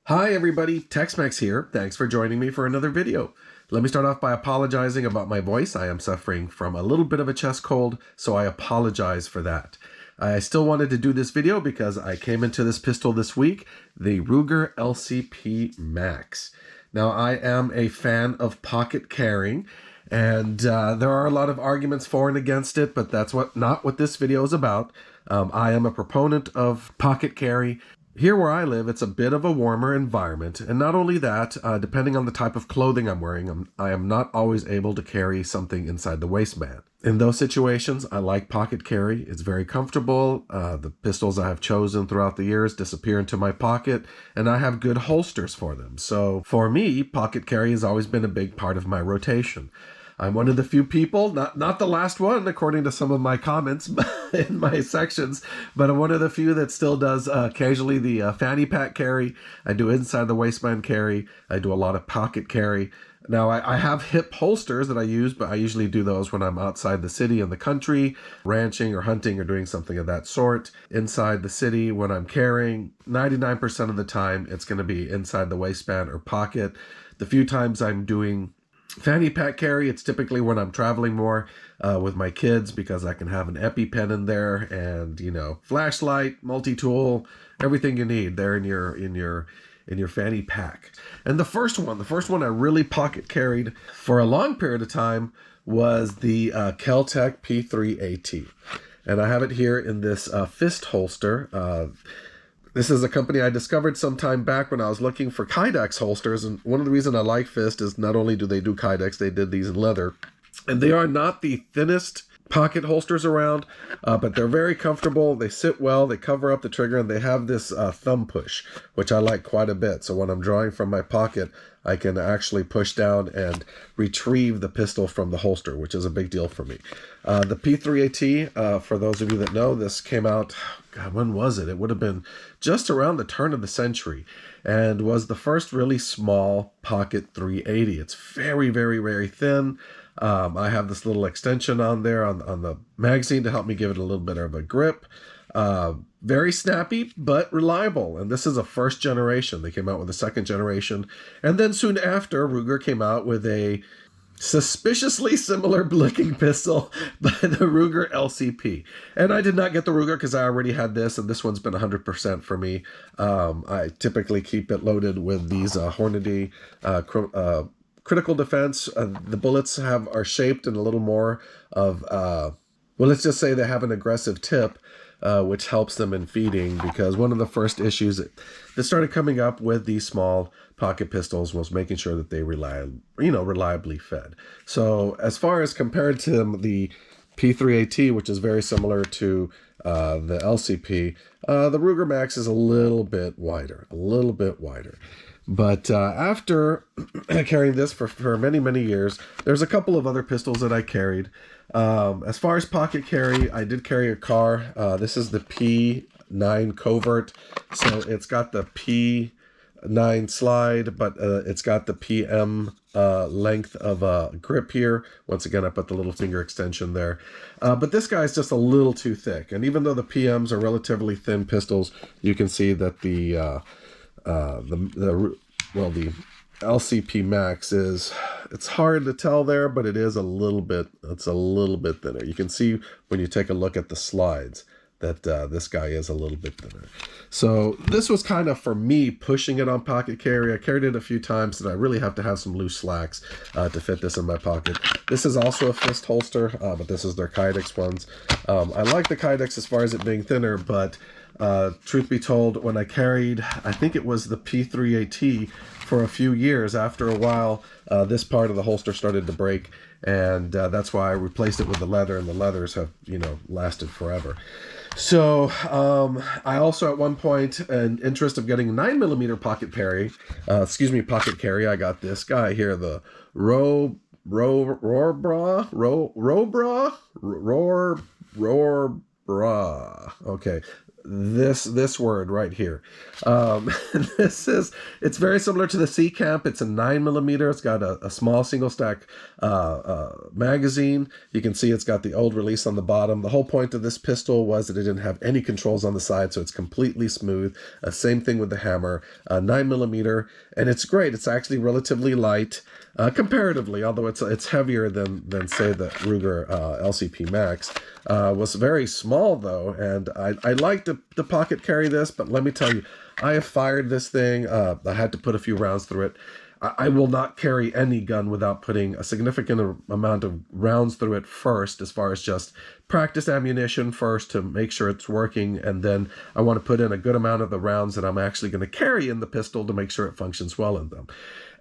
Hi everybody, Tex-Mex here. Thanks for joining me for another video. Let me start off by apologizing about my voice. I am suffering from a little bit of a chest cold, so I apologize for that. I still wanted to do this video because I came into this pistol this week, the Ruger LCP Max. Now I am a fan of pocket carrying, and there are a lot of arguments for and against it, but that's not what this video is about. I am a proponent of pocket carry. Here where I live, it's a bit of a warmer environment, and not only that, depending on the type of clothing I'm wearing, I am not always able to carry something inside the waistband. In those situations, I like pocket carry. It's very comfortable. The pistols I have chosen throughout the years disappear into my pocket, and I have good holsters for them. So for me, pocket carry has always been a big part of my rotation. I'm one of the few people, not the last one, according to some of my comments in my sections, but I'm one of the few that still does occasionally the fanny pack carry. I do inside the waistband carry. I do a lot of pocket carry. Now, I have hip holsters that I use, but I usually do those when I'm outside the city in the country, ranching or hunting or doing something of that sort. Inside the city, when I'm carrying, 99% of the time, it's going to be inside the waistband or pocket. The few times I'm doing fanny pack carry, it's typically when I'm traveling more with my kids, because I can have an EpiPen in there and, you know, flashlight, multi-tool, everything you need there in your fanny pack. And the first one I really pocket carried for a long period of time was the Kel-Tec P3AT. And I have it here in this fist holster. This is a company I discovered some time back when I was looking for Kydex holsters, and one of the reasons I like Fist is not only do they do Kydex, they did these in leather, and they are not the thinnest pocket holsters around, but they're very comfortable. They sit well, they cover up the trigger, and they have this thumb push, which I like quite a bit. So when I'm drawing from my pocket, I can actually push down and retrieve the pistol from the holster, which is a big deal for me. The P3AT, for those of you that know, this came out, God, when was it? It would have been just around the turn of the century, and was the first really small pocket 380. It's very, very, very thin. I have this little extension on there on the magazine to help me give it a little bit of a grip. Very snappy, but reliable. And this is a first generation. They came out with a second generation. And then soon after, Ruger came out with a suspiciously similar looking pistol by the Ruger LCP. And I did not get the Ruger because I already had this, and this one's been 100% for me. I typically keep it loaded with these Hornady critical defense. The bullets are shaped in a little more of, well, let's just say they have an aggressive tip, which helps them in feeding, because one of the first issues that started coming up with these small pocket pistols was making sure that they reliably fed. So as far as compared to the P3AT, which is very similar to the LCP, the Ruger Max is a little bit wider. But after carrying this for many, many years, there's a couple of other pistols that I carried. As far as pocket carry, I did carry a Kahr. This is the P9 Covert. So it's got the P9 slide, but it's got the PM length of grip here. Once again, I put the little finger extension there. But this guy's just a little too thick. And even though the PMs are relatively thin pistols, you can see that the LCP Max it's hard to tell there, but it's a little bit thinner. You can see when you take a look at the slides that this guy is a little bit thinner. So this was kind of for me pushing it on pocket carry. I carried it a few times, and I really have to have some loose slacks to fit this in my pocket. This is also a fist holster, but this is their Kydex ones. I like the Kydex as far as it being thinner, but truth be told, when I carried, I think it was the P3AT for a few years, after a while, this part of the holster started to break, and that's why I replaced it with the leather, and the leathers have, lasted forever. So I also at one point, in interest of getting 9mm pocket carry, I got this guy here, the Rohrbaugh. Okay. this word right here. It's very similar to the C Camp. It's a 9mm. It's got a small single stack magazine. You can see it's got the old release on the bottom. The whole point of this pistol was that it didn't have any controls on the side, so it's completely smooth. Same thing with the hammer, 9mm, and it's great. It's actually relatively light comparatively, although it's heavier than say the Ruger LCP Max. Was very small though, and I like to pocket carry this, but let me tell you, I have fired this thing. I had to put a few rounds through it. I will not carry any gun without putting a significant amount of rounds through it first, as far as just practice ammunition first to make sure it's working, and then I want to put in a good amount of the rounds that I'm actually going to carry in the pistol to make sure it functions well in them.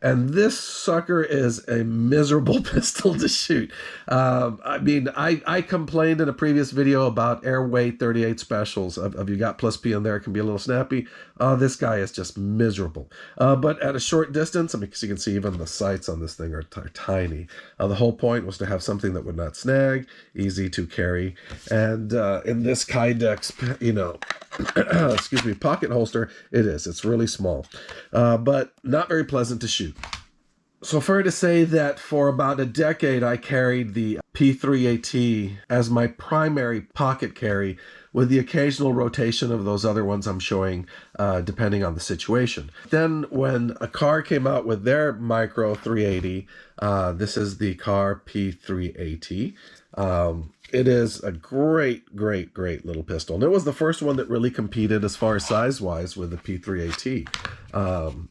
And this sucker is a miserable pistol to shoot. I mean, I complained in a previous video about air weight 38 specials. If you got plus P in there, it can be a little snappy. This guy is just miserable. But at a short distance, I mean, because you can see even the sights on this thing are tiny. The whole point was to have something that would not snag, easy to carry. And in this Kydex, you know, excuse me, pocket holster, it's really small, but not very pleasant to shoot. So fair to say that for about a decade, I carried the P3AT as my primary pocket carry, with the occasional rotation of those other ones I'm showing, depending on the situation. Then when a Kahr came out with their micro 380, this is the Kahr P3AT. It is a great little pistol. And it was the first one that really competed as far as size-wise with the P3AT.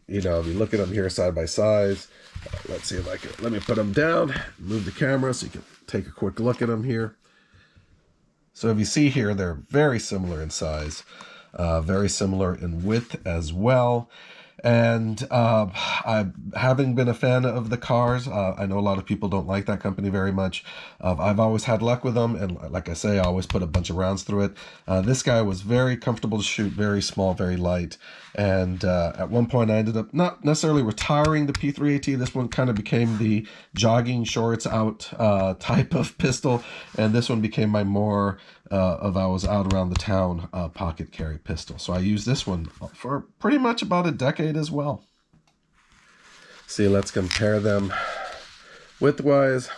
You know, if you look at them here side by side, let's see if I can, let me put them down, move the camera so you can take a quick look at them here. So if you see here, they're very similar in size, very similar in width as well. And having been a fan of the Kahrs, I know a lot of people don't like that company very much. I've always had luck with them, and like I say, I always put a bunch of rounds through it. This guy was very comfortable to shoot, very small, very light. And at one point I ended up not necessarily retiring the P3AT. This one kind of became the jogging shorts out type of pistol, and this one became my more of I was out around the town pocket carry pistol. So I used this one for pretty much about a decade as well. See, let's compare them width-wise.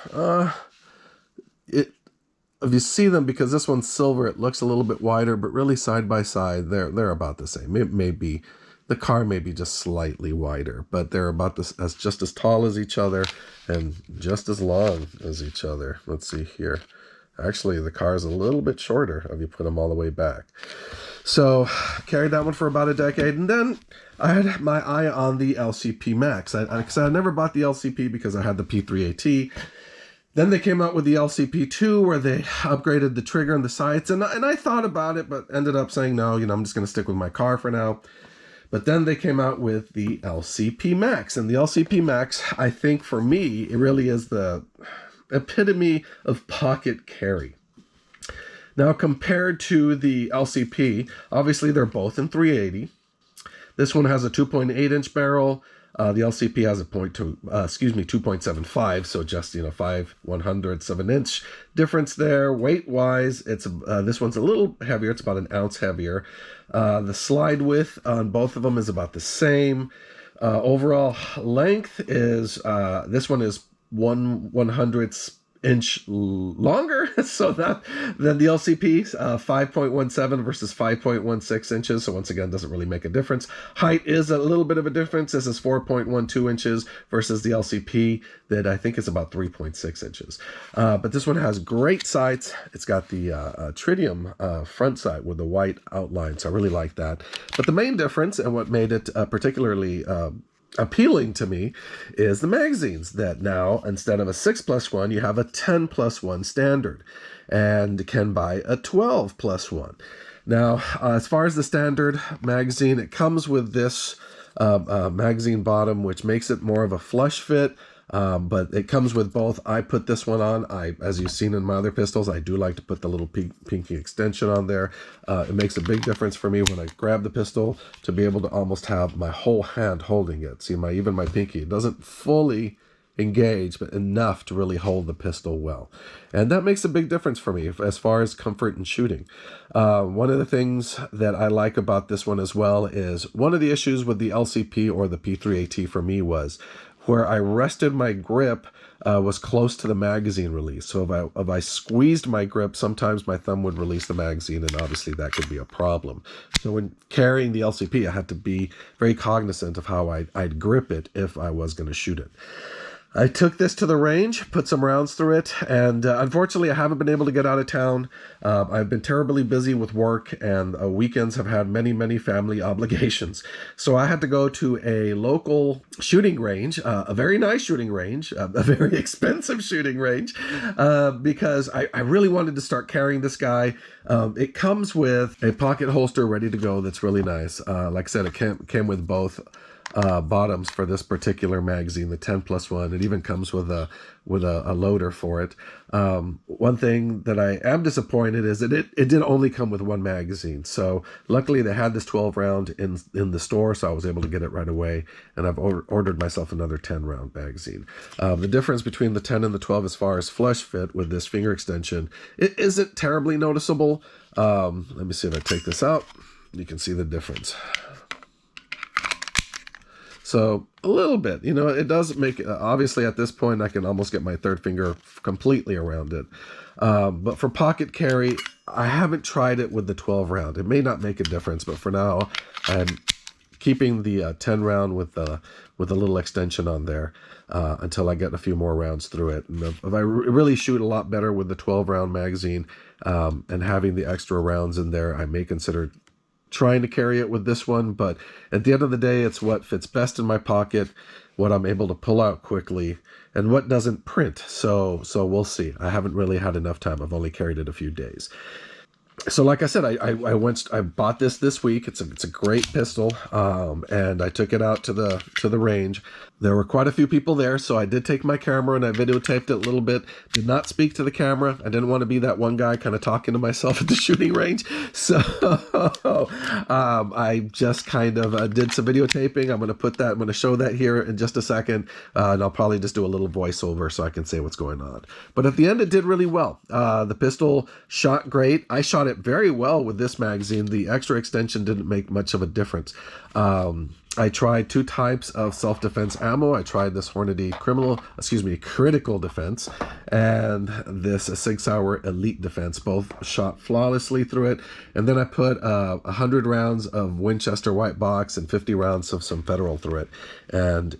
If you see them, because this one's silver, it looks a little bit wider, but really side by side, they're about the same. It may be, the Kahr may be just slightly wider, but they're about just as tall as each other and just as long as each other. Let's see here. Actually, the Kahr is a little bit shorter if you put them all the way back. So, carried that one for about a decade, and then I had my eye on the LCP Max. I never bought the LCP because I had the P3AT. Then they came out with the LCP2, where they upgraded the trigger and the sights, and I thought about it, but ended up saying, no, you know, I'm just going to stick with my Kahr for now. But then they came out with the LCP Max, and the LCP Max, I think for me, it really is the epitome of pocket carry. Now, compared to the LCP, obviously they're both in 380. This one has a 2.8-inch barrel. The LCP has a 2.75, so just, you know, 5/100ths of an inch difference there. Weight-wise, it's this one's a little heavier. It's about an ounce heavier. The slide width on both of them is about the same. Overall length is this one is 1/100th inch longer, so that than the LCP, 5.17 versus 5.16 inches. So once again, doesn't really make a difference. Height is a little bit of a difference. This is 4.12 inches versus the LCP that I think is about 3.6 inches. But this one has great sights. It's got the tritium front sight with the white outline, so I really like that. But the main difference, and what made it particularly appealing to me, is the magazines, that now instead of a 6+1 you have a 10+1 standard, and can buy a 12+1. Now as far as the standard magazine, it comes with this magazine bottom, which makes it more of a flush fit. But it comes with both. I put this one on. As you've seen in my other pistols, I do like to put the little pinky extension on there. It makes a big difference for me when I grab the pistol to be able to almost have my whole hand holding it. See, even my pinky, it doesn't fully engage, but enough to really hold the pistol well. And that makes a big difference for me as far as comfort in shooting. One of the things that I like about this one as well is one of the issues with the LCP or the P3AT for me was where I rested my grip was close to the magazine release. So if I squeezed my grip, sometimes my thumb would release the magazine, and obviously that could be a problem. So when carrying the LCP, I had to be very cognizant of how I'd grip it if I was going to shoot it. I took this to the range, put some rounds through it, and unfortunately I haven't been able to get out of town. I've been terribly busy with work, and weekends have had many, many family obligations. So I had to go to a local shooting range, a very nice shooting range, a very expensive shooting range, because I really wanted to start carrying this guy. It comes with a pocket holster ready to go that's really nice. Like I said, it came with both bottoms for this particular magazine, the 10+1. It even comes with a loader for it. One thing that I am disappointed is that it did only come with one magazine. So luckily they had this 12 round in the store, so I was able to get it right away, and I've ordered myself another 10 round magazine. The difference between the 10 and the 12 as far as flush fit with this finger extension, it isn't terribly noticeable. Let me see if I take this out. You can see the difference. So a little bit, you know, it does make, obviously at this point I can almost get my third finger completely around it. But for pocket carry, I haven't tried it with the 12 round. It may not make a difference, but for now I'm keeping the 10 round with a little extension on there until I get a few more rounds through it. And if I really shoot a lot better with the 12 round magazine and having the extra rounds in there, I may consider trying to carry it with this one. But at the end of the day, it's what fits best in my pocket, what I'm able to pull out quickly, and what doesn't print. So we'll see. I haven't really had enough time. I've only carried it a few days. So like I said, I bought this week. It's a great pistol, and I took it out to the range. There were quite a few people there, so I did take my camera and I videotaped it a little bit. Did not speak to the camera. I didn't want to be that one guy kind of talking to myself at the shooting range. So I just kind of did some videotaping. I'm going to show that here in just a second, and I'll probably just do a little voiceover so I can say what's going on. But at the end, it did really well. The pistol shot great. I shot it very well with this magazine. The extra extension didn't make much of a difference. I tried two types of self-defense ammo. I tried this Hornady critical defense and this Sig Sauer elite defense. Both shot flawlessly through it. And then I put 100 rounds of Winchester white box and 50 rounds of some Federal through it. And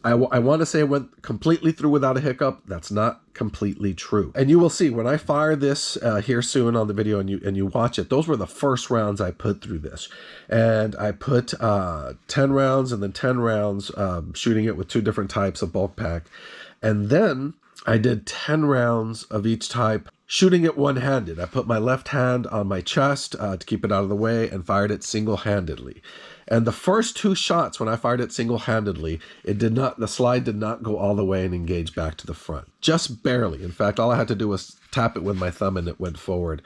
I want to say it went completely through without a hiccup. That's not completely true. And you will see when I fire this here soon on the video and you watch it, those were the first rounds I put through this. And I put 10 rounds and then 10 rounds shooting it with two different types of bulk pack. And then I did 10 rounds of each type shooting it one-handed. I put my left hand on my chest to keep it out of the way and fired it single-handedly. And the first two shots, when I fired it single-handedly, the slide did not go all the way and engage back to the front. Just barely. In fact, all I had to do was tap it with my thumb and it went forward.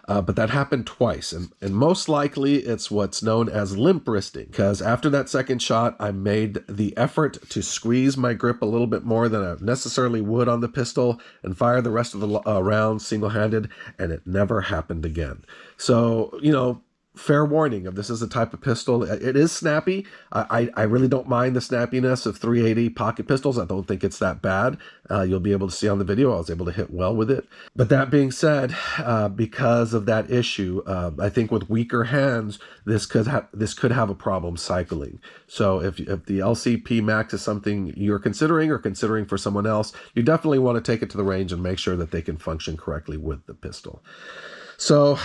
But that happened twice. And most likely it's what's known as limp wristing, because after that second shot, I made the effort to squeeze my grip a little bit more than I necessarily would on the pistol and fire the rest of the rounds single-handed, and it never happened again. So, you know, fair warning, if this is a type of pistol, it is snappy. I really don't mind the snappiness of 380 pocket pistols. I don't think it's that bad. You'll be able to see on the video, I was able to hit well with it. But that being said, because of that issue, I think with weaker hands, this could have a problem cycling. So if the LCP Max is something you're considering or considering for someone else, you definitely want to take it to the range and make sure that they can function correctly with the pistol. So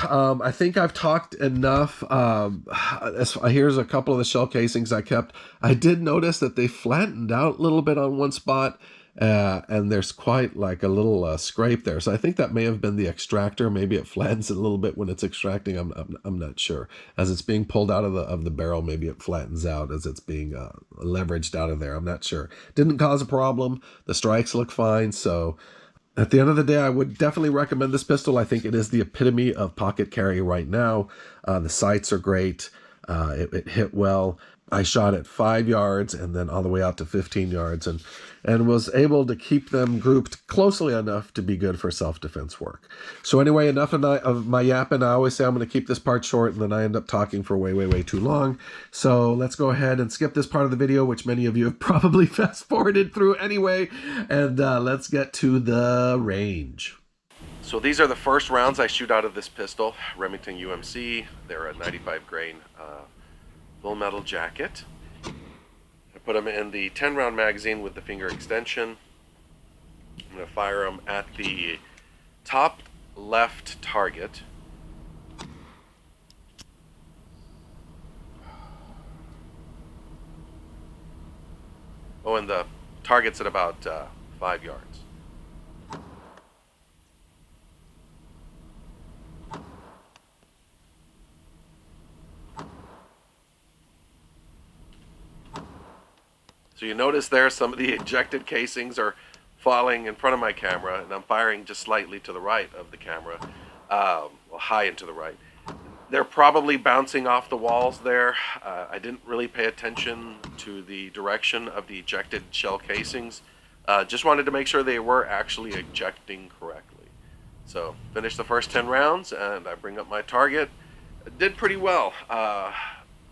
I think I've talked enough. Here's a couple of the shell casings I kept. I did notice that they flattened out a little bit on one spot, and there's quite like a little scrape there. So I think that may have been the extractor. Maybe it flattens it a little bit when it's extracting. I'm not sure. As it's being pulled out of the barrel, maybe it flattens out as it's being leveraged out of there. I'm not sure. Didn't cause a problem. The strikes look fine. So at the end of the day, I would definitely recommend this pistol. I think it is the epitome of pocket carry right now. The sights are great. It hit well. I shot at 5 yards and then all the way out to 15 yards and was able to keep them grouped closely enough to be good for self-defense work. So anyway, enough of my yapping. I always say I'm going to keep this part short, and then I end up talking for way too long. So let's go ahead and skip this part of the video, which many of you have probably fast-forwarded through anyway, and let's get to the range. So these are the first rounds I shoot out of this pistol, Remington UMC. They're a 95 grain full metal jacket. I put them in the 10 round magazine with the finger extension. I'm going to fire them at the top left target. Oh, and the target's at about 5 yards. So you notice there some of the ejected casings are falling in front of my camera, and I'm firing just slightly to the right of the camera, well, high and to the right. They're probably bouncing off the walls there. I didn't really pay attention to the direction of the ejected shell casings. Just wanted to make sure they were actually ejecting correctly. So finished the first 10 rounds, and I bring up my target. Did pretty well.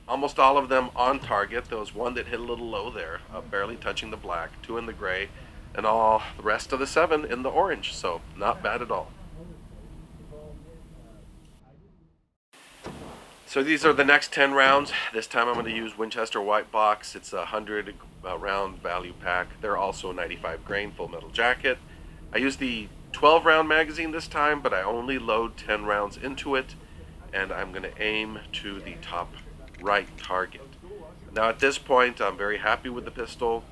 Almost all of them on target. There was one that hit a little low there, barely touching the black, 2 in the gray, and all the rest of the 7 in the orange. So not bad at all. So these are the next 10 rounds. This time I'm going to use Winchester white box. It's a 100 round value pack. They're also 95 grain full metal jacket. I use the 12 round magazine this time, but I only load 10 rounds into it, and I'm going to aim to the top right target. Now at this point I'm very happy with the pistol.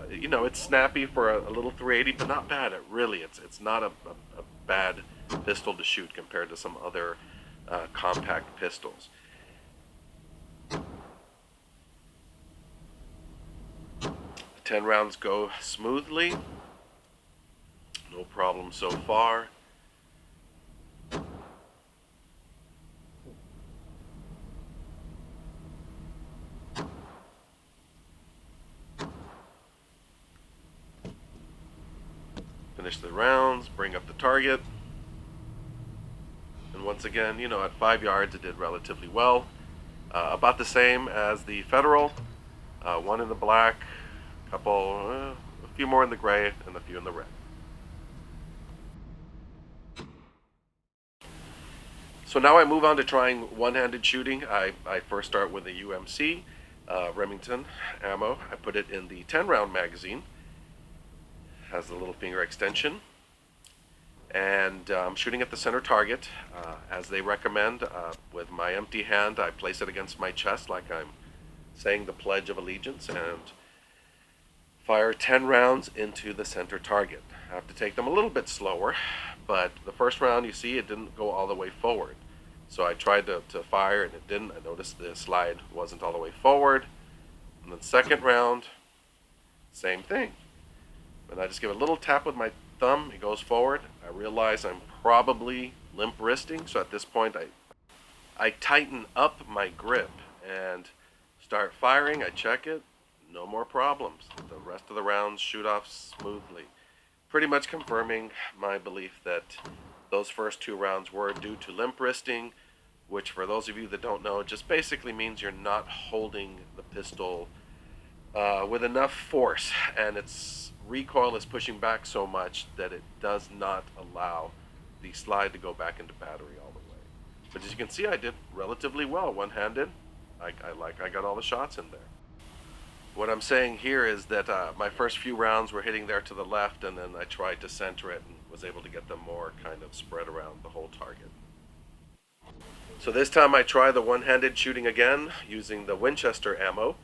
You know, it's snappy for a little 380, but not bad. It's not a bad pistol to shoot compared to some other compact pistols. The 10 rounds go smoothly, no problem so far. Finish the rounds, bring up the target, and once again, you know, at 5 yards it did relatively well. About the same as the Federal. 1 in the black, a few more in the gray, and a few in the red. So now I move on to trying one-handed shooting. I first start with a UMC Remington ammo. I put it in the 10 round magazine. Has a little finger extension, and I'm shooting at the center target as they recommend. With my empty hand, I place it against my chest like I'm saying the Pledge of Allegiance, and fire 10 rounds into the center target. I have to take them a little bit slower, but the first round, you see, it didn't go all the way forward. So I tried to fire and it didn't. I noticed the slide wasn't all the way forward. And then second round, same thing. And I just give it a little tap with my thumb, it goes forward. I realize I'm probably limp wristing, so at this point I tighten up my grip and start firing. I check it, no more problems. The rest of the rounds shoot off smoothly. Pretty much confirming my belief that those first 2 rounds were due to limp wristing, which for those of you that don't know, just basically means you're not holding the pistol with enough force, and its recoil is pushing back so much that it does not allow the slide to go back into battery all the way. But as you can see, I did relatively well one-handed. I got all the shots in there. What I'm saying here is that my first few rounds were hitting there to the left, and then I tried to center it and was able to get them more kind of spread around the whole target. So this time I try the one-handed shooting again using the Winchester ammo.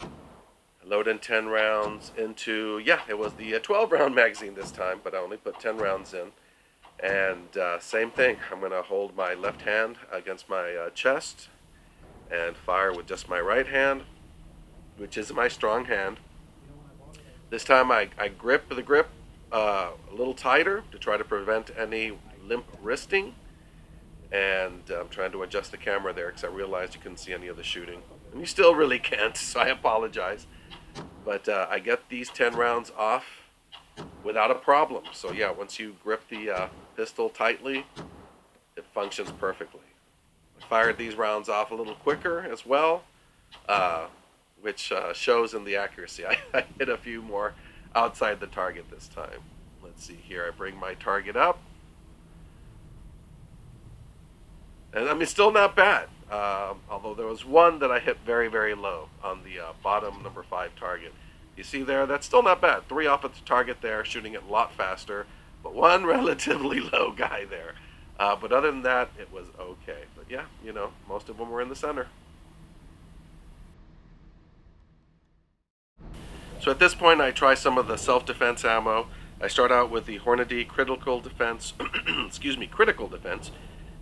I load in 10 rounds into, it was the 12 round magazine this time, but I only put 10 rounds in. And same thing, I'm going to hold my left hand against my chest and fire with just my right hand, which is my strong hand. This time I grip the grip a little tighter to try to prevent any limp wristing. And I'm trying to adjust the camera there because I realized you couldn't see any of the shooting. And you still really can't, so I apologize. But I get these 10 rounds off without a problem. So yeah, once you grip the pistol tightly, it functions perfectly. I fired these rounds off a little quicker as well, which shows in the accuracy. I hit a few more outside the target this time. Let's see here. I bring my target up. And I mean, still not bad. Although there was one that I hit very, very low on the bottom number 5 target. You see there, that's still not bad. 3 off at the target there, shooting it a lot faster. But one relatively low guy there. But other than that, it was okay. But yeah, you know, most of them were in the center. So at this point, I try some of the self-defense ammo. I start out with the Hornady Critical Defense, excuse me, Critical Defense.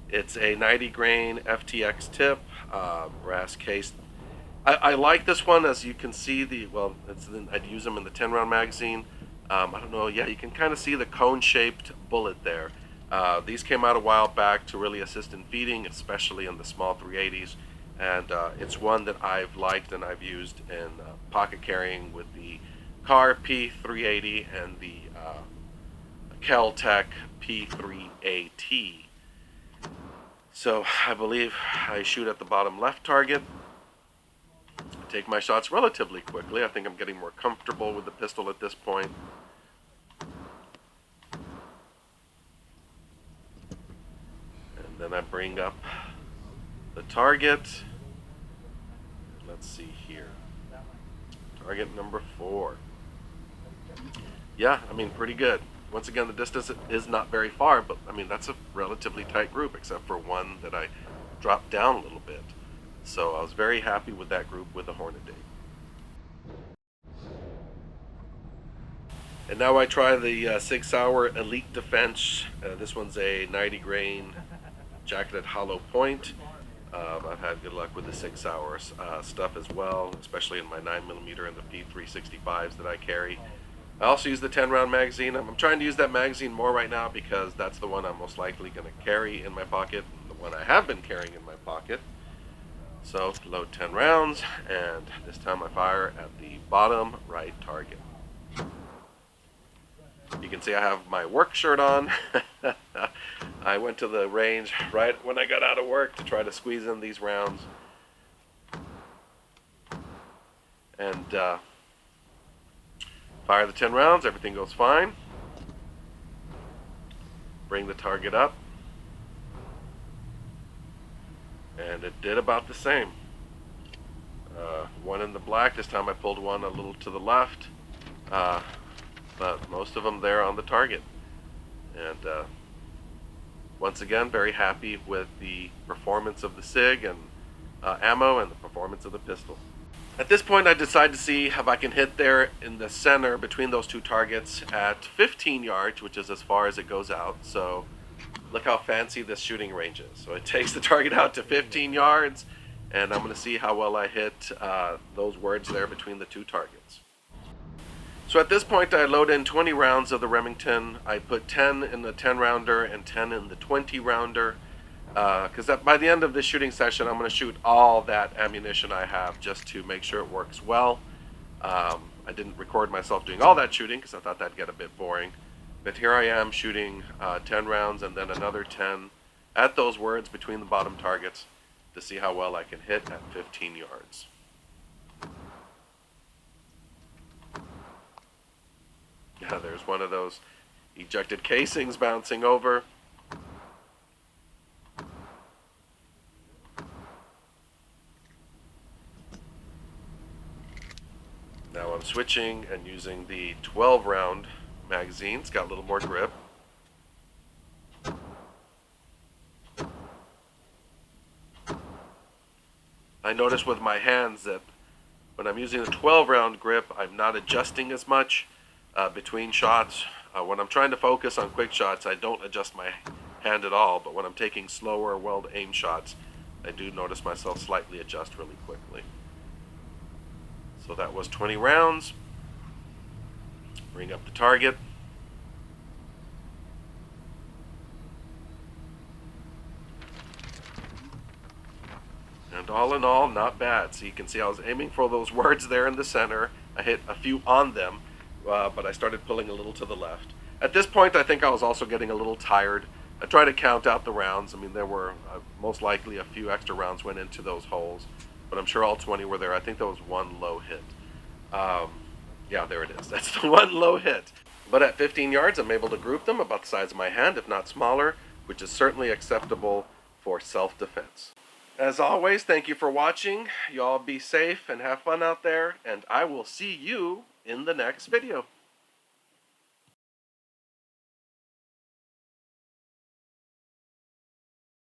It's a 90 grain FTX tip, brass case. I like this one, as you can see I'd use them in the 10 round magazine. I don't know, yeah, you can kind of see the cone-shaped bullet there. These came out a while back to really assist in feeding, especially in the small 380s. And it's one that I've liked and I've used in pocket carrying with the Kahr P380 and the Kel-Tec P3AT. So I believe I shoot at the bottom left target. I take my shots relatively quickly. I think I'm getting more comfortable with the pistol at this point. And then I bring up the target. Let's see here. Target number 4. Yeah, I mean, pretty good. Once again, the distance is not very far, but I mean, that's a relatively tight group, except for one that I dropped down a little bit. So I was very happy with that group with the Hornady. And now I try the Sig Sauer Elite Defense. This one's a 90 grain jacketed hollow point. I've had good luck with the Sig Sauer stuff as well, especially in my 9mm and the P365s that I carry. I also use the 10 round magazine. I'm trying to use that magazine more right now because that's the one I'm most likely going to carry in my pocket, and the one I have been carrying in my pocket. So load 10 rounds, and this time I fire at the bottom right target. You can see I have my work shirt on. I went to the range right when I got out of work to try to squeeze in these rounds. And fire the 10 rounds, everything goes fine. Bring the target up. And it did about the same. One in the black, this time I pulled one a little to the left. But most of them there on the target. And once again, very happy with the performance of the SIG and ammo and the performance of the pistol. At this point, I decide to see if I can hit there in the center between those two targets at 15 yards, which is as far as it goes out. So look how fancy this shooting range is. So it takes the target out to 15 yards, and I'm going to see how well I hit those words there between the two targets. So at this point, I load in 20 rounds of the Remington. I put 10 in the 10 rounder and 10 in the 20 rounder. Because by the end of this shooting session, I'm going to shoot all that ammunition I have just to make sure it works well. I didn't record myself doing all that shooting because I thought that'd get a bit boring. But here I am shooting 10 rounds and then another 10 at those words between the bottom targets to see how well I can hit at 15 yards. Yeah, there's one of those ejected casings bouncing over. Now I'm switching and using the 12 round magazine. It's got a little more grip. I notice with my hands that when I'm using the 12 round grip, I'm not adjusting as much between shots. When I'm trying to focus on quick shots, I don't adjust my hand at all, but when I'm taking slower, well-aimed shots, I do notice myself slightly adjust really quickly. So that was 20 rounds. Bring up the target. all in all, not bad. So you can see I was aiming for those words there in the center. I hit a few on them, but I started pulling a little to the left. At this point, I think I was also getting a little tired. I tried to count out the rounds. I mean, there were most likely a few extra rounds went into those holes, but I'm sure all 20 were there. I think there was one low hit. Yeah, there it is. That's the one low hit. But at 15 yards, I'm able to group them about the size of my hand, if not smaller, which is certainly acceptable for self-defense. As always, thank you for watching. You all be safe and have fun out there, and I will see you in the next video.